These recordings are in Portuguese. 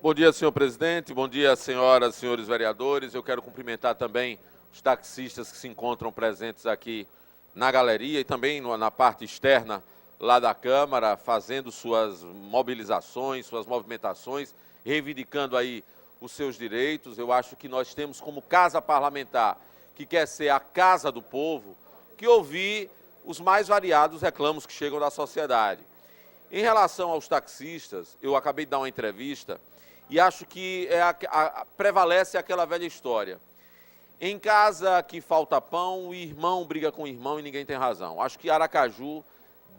Bom dia, senhor presidente. Bom dia, senhoras e senhores vereadores. Eu quero cumprimentar também os taxistas que se encontram presentes aqui na galeria e também na parte externa lá da Câmara, fazendo suas mobilizações, suas movimentações, reivindicando aí os seus direitos. Eu acho que nós temos como casa parlamentar, que quer ser a casa do povo, que ouvir os mais variados reclamos que chegam da sociedade. Em relação aos taxistas, eu acabei de dar uma entrevista e acho que prevalece aquela velha história. Em casa que falta pão, o irmão briga com o irmão e ninguém tem razão. Acho que Aracaju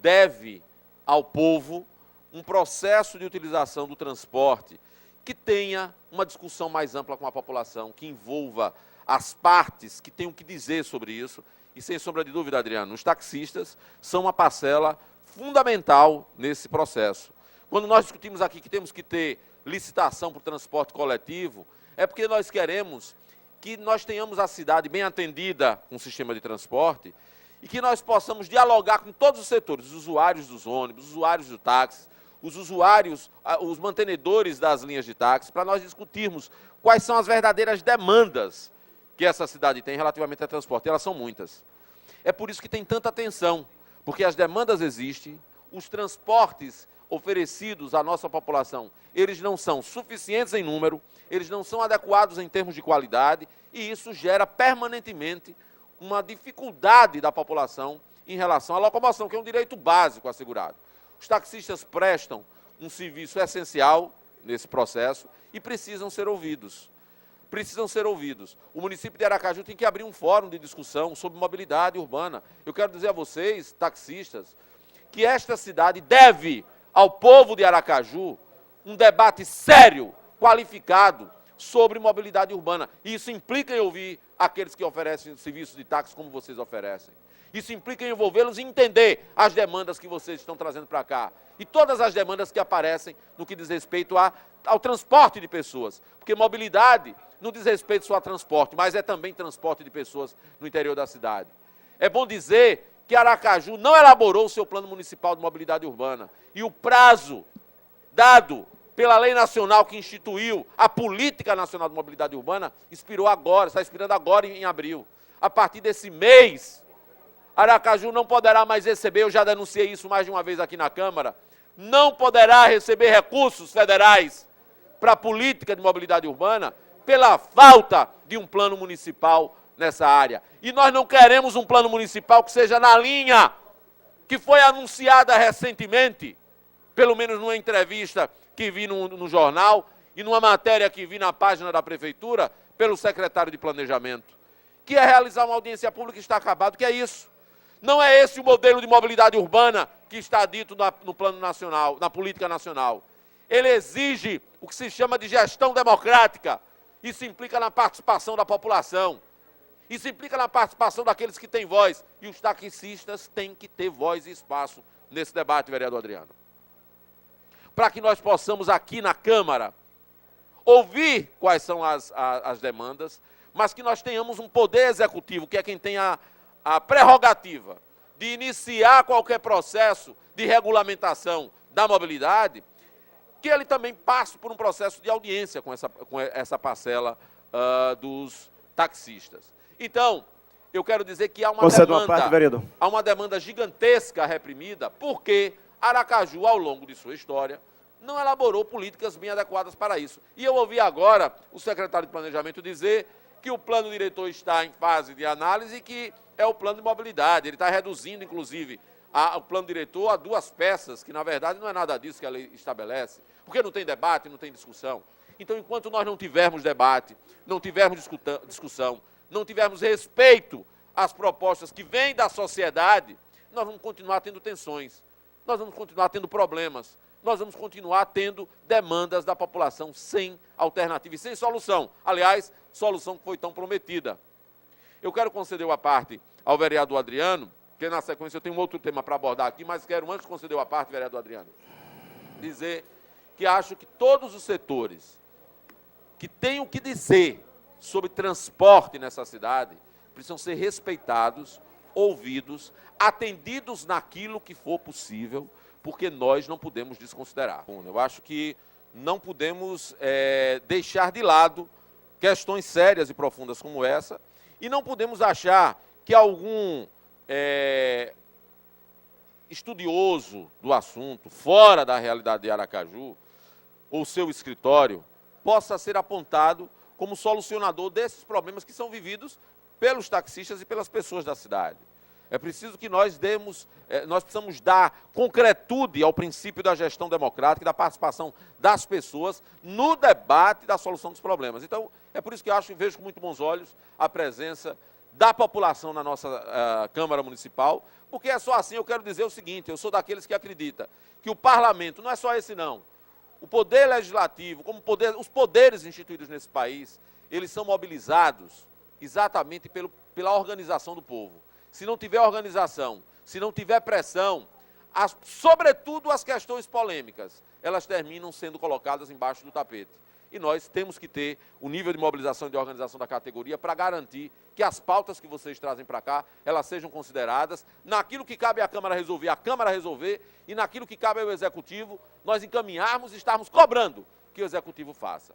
deve ao povo um processo de utilização do transporte que tenha uma discussão mais ampla com a população, que envolva as partes que tenham o que dizer sobre isso. E sem sombra de dúvida, Adriano, os taxistas são uma parcela fundamental nesse processo. Quando nós discutimos aqui que temos que ter licitação para o transporte coletivo, é porque nós queremos que nós tenhamos a cidade bem atendida com o sistema de transporte e que nós possamos dialogar com todos os setores, os usuários dos ônibus, os usuários do táxi, os usuários, os mantenedores das linhas de táxi, para nós discutirmos quais são as verdadeiras demandas que essa cidade tem relativamente ao transporte. E elas são muitas. É por isso que tem tanta atenção, porque as demandas existem, os transportes oferecidos à nossa população, eles não são suficientes em número, eles não são adequados em termos de qualidade, e isso gera permanentemente uma dificuldade da população em relação à locomoção, que é um direito básico assegurado. Os taxistas prestam um serviço essencial nesse processo e precisam ser ouvidos. Precisam ser ouvidos. O município de Aracaju tem que abrir um fórum de discussão sobre mobilidade urbana. Eu quero dizer a vocês, taxistas, que esta cidade deve ao povo de Aracaju um debate sério, qualificado, sobre mobilidade urbana. E isso implica em ouvir aqueles que oferecem serviços de táxi como vocês oferecem. Isso implica em envolvê-los e entender as demandas que vocês estão trazendo para cá. E todas as demandas que aparecem no que diz respeito ao transporte de pessoas. Porque mobilidade não diz respeito só a transporte, mas é também transporte de pessoas no interior da cidade. É bom dizer que Aracaju não elaborou o seu plano municipal de mobilidade urbana. E o prazo dado pela lei nacional que instituiu a Política Nacional de Mobilidade Urbana expirou agora, está expirando agora em abril. A partir desse mês, Aracaju não poderá mais receber, eu já denunciei isso mais de uma vez aqui na Câmara, não poderá receber recursos federais para a política de mobilidade urbana pela falta de um plano municipal nessa área. E nós não queremos um plano municipal que seja na linha que foi anunciada recentemente, pelo menos numa entrevista que vi no jornal e numa matéria que vi na página da Prefeitura pelo secretário de Planejamento, que é realizar uma audiência pública. Está acabado, que é isso. Não é esse o modelo de mobilidade urbana que está dito no plano nacional, na política nacional. Ele exige o que se chama de gestão democrática. Isso implica na participação da população. Isso implica na participação daqueles que têm voz. E os taxistas têm que ter voz e espaço nesse debate, vereador Adriano. Para que nós possamos aqui na Câmara ouvir quais são as demandas, mas que nós tenhamos um poder executivo, que é quem tem a prerrogativa de iniciar qualquer processo de regulamentação da mobilidade, que ele também passe por um processo de audiência com essa parcela dos taxistas. Então, eu quero dizer que há uma demanda gigantesca reprimida, porque Aracaju, ao longo de sua história, não elaborou políticas bem adequadas para isso. E eu ouvi agora o secretário de Planejamento dizer que o plano diretor está em fase de análise e que é o plano de mobilidade. Ele está reduzindo, inclusive, o plano diretor a 2 peças, que, na verdade, não é nada disso que a lei estabelece, porque não tem debate, não tem discussão. Então, enquanto nós não tivermos debate, não tivermos discussão, não tivermos respeito às propostas que vêm da sociedade, nós vamos continuar tendo tensões, nós vamos continuar tendo problemas, nós vamos continuar tendo demandas da população sem alternativa e sem solução. Aliás, solução que foi tão prometida. Eu quero conceder uma parte ao vereador Adriano, que na sequência eu tenho um outro tema para abordar aqui, mas quero, antes de conceder a parte, vereador Adriano, dizer que acho que todos os setores que têm o que dizer sobre transporte nessa cidade precisam ser respeitados, ouvidos, atendidos naquilo que for possível, porque nós não podemos desconsiderar. Eu acho que não podemos deixar de lado questões sérias e profundas como essa, e não podemos achar que algum estudioso do assunto, fora da realidade de Aracaju, ou seu escritório, possa ser apontado como solucionador desses problemas que são vividos pelos taxistas e pelas pessoas da cidade. É preciso que nós precisamos dar concretude ao princípio da gestão democrática e da participação das pessoas no debate da solução dos problemas. Então, é por isso que eu acho e vejo com muito bons olhos a presença da população na nossa Câmara Municipal, porque é só assim. Eu quero dizer o seguinte: eu sou daqueles que acredita que o parlamento, não é só esse não, o poder legislativo, como os poderes instituídos nesse país, eles são mobilizados exatamente pela organização do povo. Se não tiver organização, se não tiver pressão, sobretudo as questões polêmicas, elas terminam sendo colocadas embaixo do tapete. E nós temos que ter o nível de mobilização e de organização da categoria para garantir que as pautas que vocês trazem para cá, elas sejam consideradas. Naquilo que cabe à Câmara resolver, a Câmara resolver, e naquilo que cabe ao Executivo, nós encaminharmos e estarmos cobrando que o Executivo faça.